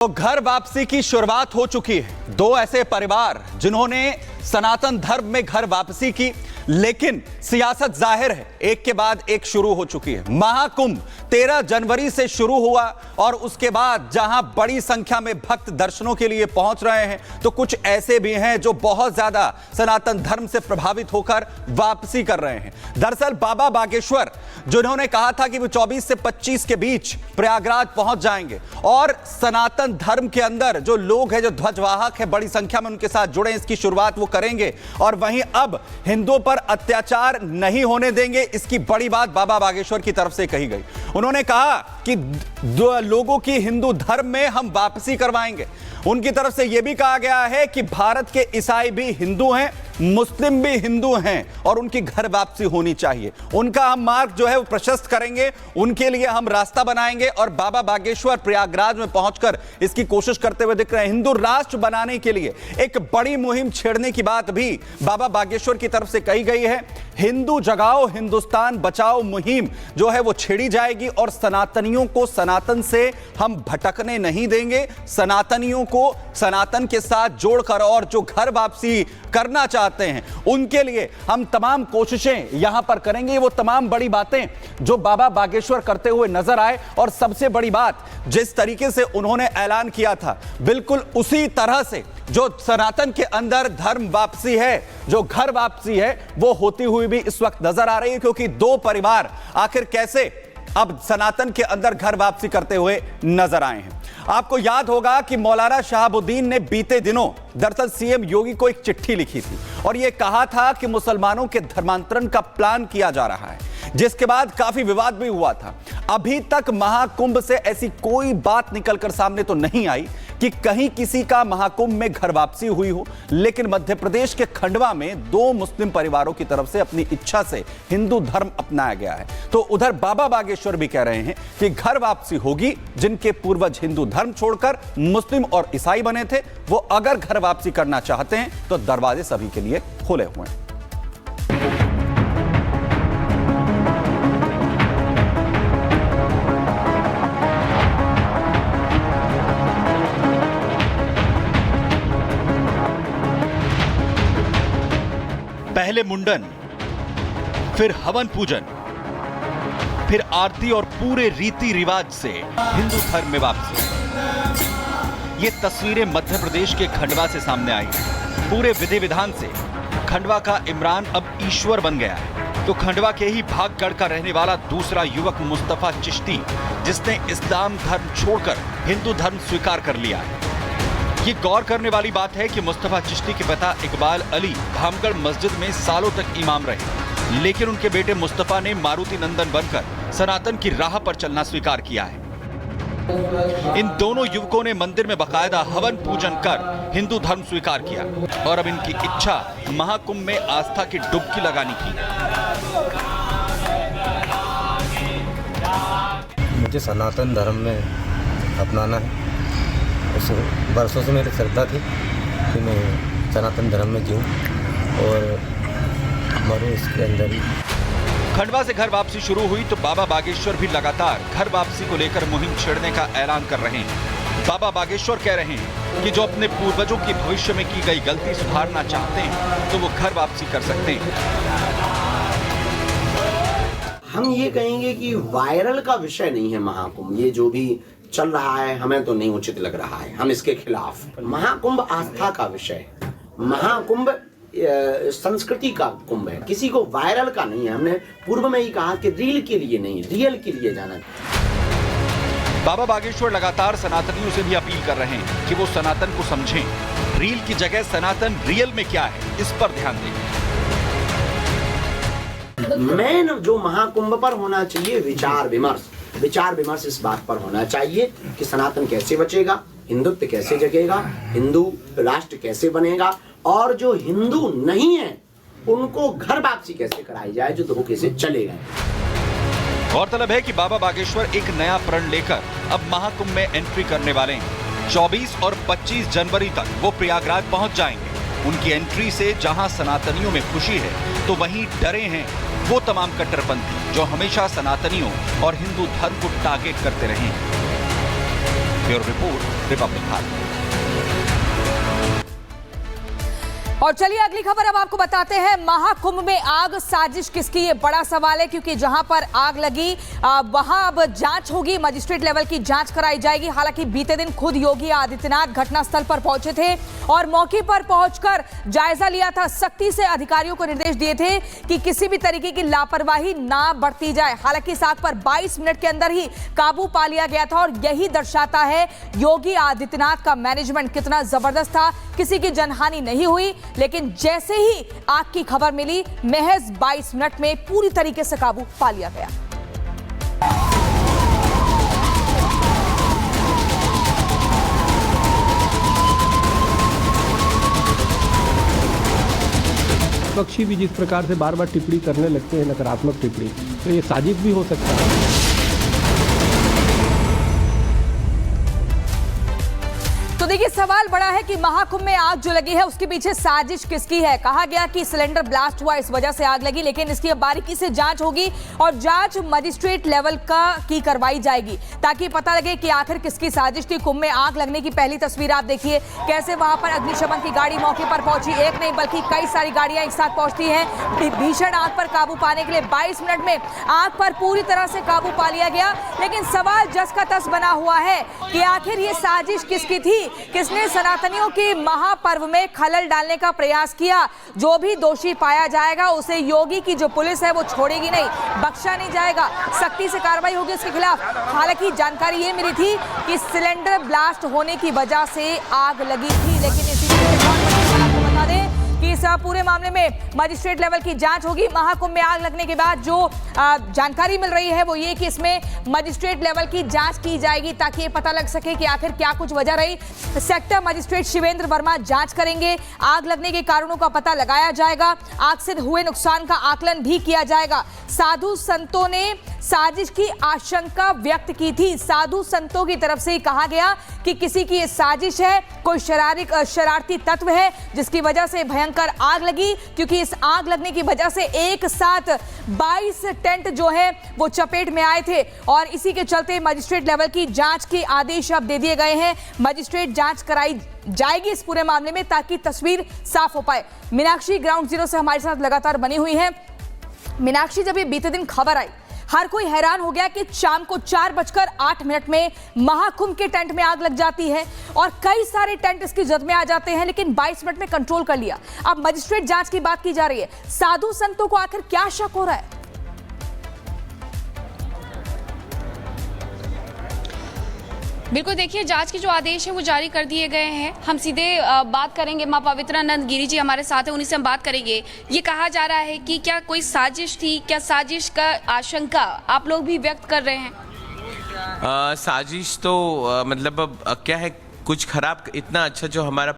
तो घर वापसी की शुरुआत हो चुकी है। दो ऐसे परिवार जिन्होंने सनातन धर्म में घर वापसी की, लेकिन सियासत जाहिर है एक के बाद एक शुरू हो चुकी है। महाकुंभ 13 जनवरी से शुरू हुआ और उसके बाद जहां बड़ी संख्या में भक्त दर्शनों के लिए पहुंच रहे हैं, तो कुछ ऐसे भी हैं जो बहुत ज्यादा सनातन धर्म से प्रभावित होकर वापसी कर रहे हैं। दरअसल बाबा बागेश्वर जिन्होंने कहा था कि वो 24 से 25 के बीच प्रयागराज पहुंच जाएंगे और सनातन धर्म के अंदर जो लोग हैं, जो ध्वजवाहक है, बड़ी संख्या में उनके साथ जुड़े, इसकी शुरुआत वो करेंगे। और वहीं अब हिंदुओं पर अत्याचार नहीं होने देंगे, इसकी बड़ी बात बाबा बागेश्वर की तरफ से कही गई। उन्होंने कहा कि लोगों की हिंदू धर्म में हम वापसी करवाएंगे। उनकी तरफ से यह भी कहा गया है कि भारत के ईसाई भी हिंदू हैं, मुस्लिम भी हिंदू हैं और उनकी घर वापसी होनी चाहिए। उनका हम मार्ग जो है वो प्रशस्त करेंगे, उनके लिए हम रास्ता बनाएंगे। और बाबा बागेश्वर प्रयागराज में पहुंचकर इसकी कोशिश करते हुए दिख रहे हैं। हिंदू राष्ट्र बनाने के लिए एक बड़ी मुहिम छेड़ने की बात भी बाबा बागेश्वर की तरफ से कही गई है। हिंदू जगाओ हिंदुस्तान बचाओ मुहिम जो है वो छेड़ी जाएगी और सनातनियों को सनातन से हम भटकने नहीं देंगे। सनातनियों को सनातन के साथ जोड़कर और जो घर वापसी करना चाहते हैं उनके लिए हम तमाम कोशिशें यहां पर करेंगे। वो तमाम बड़ी बातें जो बाबा बागेश्वर करते हुए नजर आए, और सबसे बड़ी बात जिस तरीके से उन्होंने ऐलान किया था, बिल्कुल उसी तरह से जो सनातन के अंदर धर्म वापसी है, जो घर वापसी है, वो होती हुई भी इस वक्त नजर आ रही है। क्योंकि दो परिवार आखिर कैसे अब सनातन के अंदर घर वापसी करते हुए नजर आए हैं। आपको याद होगा कि मौलाना शहाबुद्दीन ने बीते दिनों दरअसल सीएम योगी को एक चिट्ठी लिखी थी और यह कहा था कि मुसलमानों के धर्मांतरण का प्लान किया जा रहा है, जिसके बाद काफी विवाद भी हुआ था। अभी तक महाकुंभ से ऐसी कोई बात निकलकर सामने तो नहीं आई कि कहीं किसी का महाकुंभ में घर वापसी हुई हो, लेकिन मध्य प्रदेश के खंडवा में दो मुस्लिम परिवारों की तरफ से अपनी इच्छा से हिंदू धर्म अपनाया गया है। तो उधर बाबा बागेश्वर भी कह रहे हैं कि घर वापसी होगी। जिनके पूर्वज हिंदू धर्म छोड़कर मुस्लिम और ईसाई बने थे, वो अगर घर वापसी करना चाहते हैं तो दरवाजे सभी के लिए खुले हुए हैं। पहले मुंडन, फिर हवन पूजन, फिर आरती और पूरे रीति रिवाज से हिंदू धर्म में वापसी। ये तस्वीरें मध्य प्रदेश के खंडवा से सामने आई। पूरे विधि विधान से खंडवा का इमरान अब ईश्वर बन गया है। तो खंडवा के ही भागगढ़ का रहने वाला दूसरा युवक मुस्तफा चिश्ती, जिसने इस्लाम धर्म छोड़कर हिंदू धर्म स्वीकार कर लिया है। ये गौर करने वाली बात है कि मुस्तफा चिश्ती के पिता इकबाल अली भामगढ़ मस्जिद में सालों तक इमाम रहे, लेकिन उनके बेटे मुस्तफा ने मारुति नंदन बनकर सनातन की राह पर चलना स्वीकार किया है। इन दोनों युवकों ने मंदिर में बकायदा हवन पूजन कर हिंदू धर्म स्वीकार किया और अब इनकी इच्छा महाकुंभ में आस्था की डुबकी लगाने की। मुझे सनातन धर्म में अपनाना है। उस बरसों से मेरी श्रद्धा थी कि मैं सनातन धर्म में जीऊँ और मरूँ इसके अंदर ही। खंडवा से घर वापसी शुरू हुई तो बाबा बागेश्वर भी लगातार घर वापसी को लेकर मुहिम छेड़ने का ऐलान कर रहे हैं। बाबा बागेश्वर कह रहे हैं कि जो अपने पूर्वजों की भविष्य में की गई गलती सुधारना चाहते हैं तो वो घर वापसी कर सकते हैं। हम ये कहेंगे कि वायरल का विषय नहीं है महाकुंभ। ये जो भी चल रहा है हमें तो नहीं उचित लग रहा है, हम इसके खिलाफ। महाकुंभ आस्था का विषय है, महाकुंभ संस्कृति का कुंभ है, किसी को वायरल का नहीं है। हमने पूर्व में ही कहा कि रील के लिए नहीं, रियल के लिए जाना है। बाबा बागेश्वर लगातार सनातनियों से भी अपील कर रहे हैं कि वो सनातन को समझें। रील की जगह सनातन रियल में क्या है, इस पर ध्यान दें। मेन जो महाकुंभ पर होना चाहिए विचार विमर्श इस बात पर होना चाहिए कि सनातन कैसे बचेगा, हिंदुत्व कैसे जगेगा, हिंदू राष्ट्र कैसे बनेगा, और जो हिंदू नहीं है उनको घर वापसी कैसे कराई जाए जो धोखे से चले गए। गौरतलब है कि बाबा बागेश्वर एक नया प्रण लेकर अब महाकुंभ में एंट्री करने वाले हैं। 24 और 25 जनवरी तक वो प्रयागराज पहुंच जाएंगे। उनकी एंट्री से जहां सनातनियों में खुशी है तो वहीं डरे हैं वो तमाम कट्टरपंथी जो हमेशा सनातनियों और हिंदू धर्म को टारगेट करते रहे हैं। Bureau report, Republic Bharat. और चलिए अगली खबर अब आपको बताते हैं। महाकुंभ में आग, साजिश किसकी, ये बड़ा सवाल है, क्योंकि जहां पर आग लगी वहां अब जांच होगी, मजिस्ट्रेट लेवल की जांच कराई जाएगी। हालांकि बीते दिन खुद योगी आदित्यनाथ घटनास्थल पर पहुंचे थे और मौके पर पहुंचकर जायजा लिया था। सख्ती से अधिकारियों को निर्देश दिए थे कि किसी भी तरीके की लापरवाही ना बरती जाए। हालांकि इस आग पर 22 मिनट के अंदर ही काबू पा लिया गया था और यही दर्शाता है योगी आदित्यनाथ का मैनेजमेंट कितना जबरदस्त था। किसी की जनहानि नहीं हुई, लेकिन जैसे ही आग की खबर मिली, महज 22 मिनट में पूरी तरीके से काबू पा लिया गया। पक्षी भी जिस प्रकार से बार बार टिप्पणी करने लगते हैं, नकारात्मक टिप्पणी, तो ये साजिश भी हो सकता है। तो देखिए सवाल बड़ा है कि महाकुंभ में आग जो लगी है उसके पीछे साजिश किसकी है। कहा गया कि सिलेंडर ब्लास्ट हुआ, इस वजह से आग लगी, लेकिन इसकी अब बारीकी से जांच होगी और जांच मजिस्ट्रेट लेवल की करवाई जाएगी ताकि पता लगे कि आखिर किसकी साजिश थी। कुंभ में आग लगने की पहली तस्वीर आप देखिए, कैसे वहां पर अग्निशमन की गाड़ी मौके पर पहुंची। एक नहीं बल्कि कई सारी गाड़ियां एक साथ पहुंचती हैं। भीषण आग पर काबू पाने के लिए 22 मिनट में आग पर पूरी तरह से काबू पा लिया गया। लेकिन सवाल जस का तस बना हुआ है कि आखिर ये साजिश किसकी थी, किसने सनातनियों के महापर्व में खलल डालने का प्रयास किया। जो भी दोषी पाया जाएगा उसे योगी की जो पुलिस है वो छोड़ेगी नहीं, बख्शा नहीं जाएगा, सख्ती से कार्रवाई होगी उसके खिलाफ। हालांकि जानकारी ये मिली थी कि सिलेंडर ब्लास्ट होने की वजह से आग लगी थी, लेकिन इसी आपको बता दें कि इस पूरे मामले में मजिस्ट्रेट लेवल की जांच होगी। महाकुंभ में आग लगने के बाद जो जानकारी मिल रही है वो ये कि इसमें मजिस्ट्रेट लेवल की जांच की जाएगी ताकि ये पता लग सके कि आखिर क्या कुछ वजह रही। सेक्टर मजिस्ट्रेट शिवेंद्र वर्मा जांच करेंगे, आग लगने के कारणों का पता लगाया जाएगा, आग से हुए नुकसान का आकलन भी किया जाएगा। साधु संतों ने साजिश की आशंका व्यक्त की थी। साधु संतों की तरफ से कहा गया कि किसी की ये साजिश है, कोई शरारती तत्व है जिसकी वजह से भयंकर आग लगी, क्योंकि इस आग लगने की वजह से एक साथ 22 टेंट जो है वो चपेट में आए थे और इसी के चलते मजिस्ट्रेट लेवल की जांच के आदेश अब दे दिए गए हैं। मजिस्ट्रेट जांच कराई जाएगी इस पूरे मामले में ताकि तस्वीर साफ हो पाए। मीनाक्षी ग्राउंड जीरो से हमारे साथ लगातार बनी हुई है। मीनाक्षी, जब ये बीते दिन खबर आई, हर कोई हैरान हो गया कि शाम को 4:08 में महाकुंभ के टेंट में आग लग जाती है और कई सारे टेंट इसकी जद में आ जाते हैं, लेकिन 22 मिनट में कंट्रोल कर लिया। अब मजिस्ट्रेट जांच की बात की जा रही है। साधु संतों को आखिर क्या शक हो रहा है? बिल्कुल, देखिए जांच के जो आदेश है वो जारी कर दिए गए हैं। हम सीधे बात करेंगे, मां पवित्रानंद गिरी जी हमारे साथ हैं, उन्हीं से हम बात करेंगे। ये कहा जा रहा है कि क्या कोई साजिश थी, क्या साजिश का आशंका आप लोग भी व्यक्त कर रहे हैं? साजिश तो मतलब क्या है, कुछ खराब, इतना अच्छा जो हमारा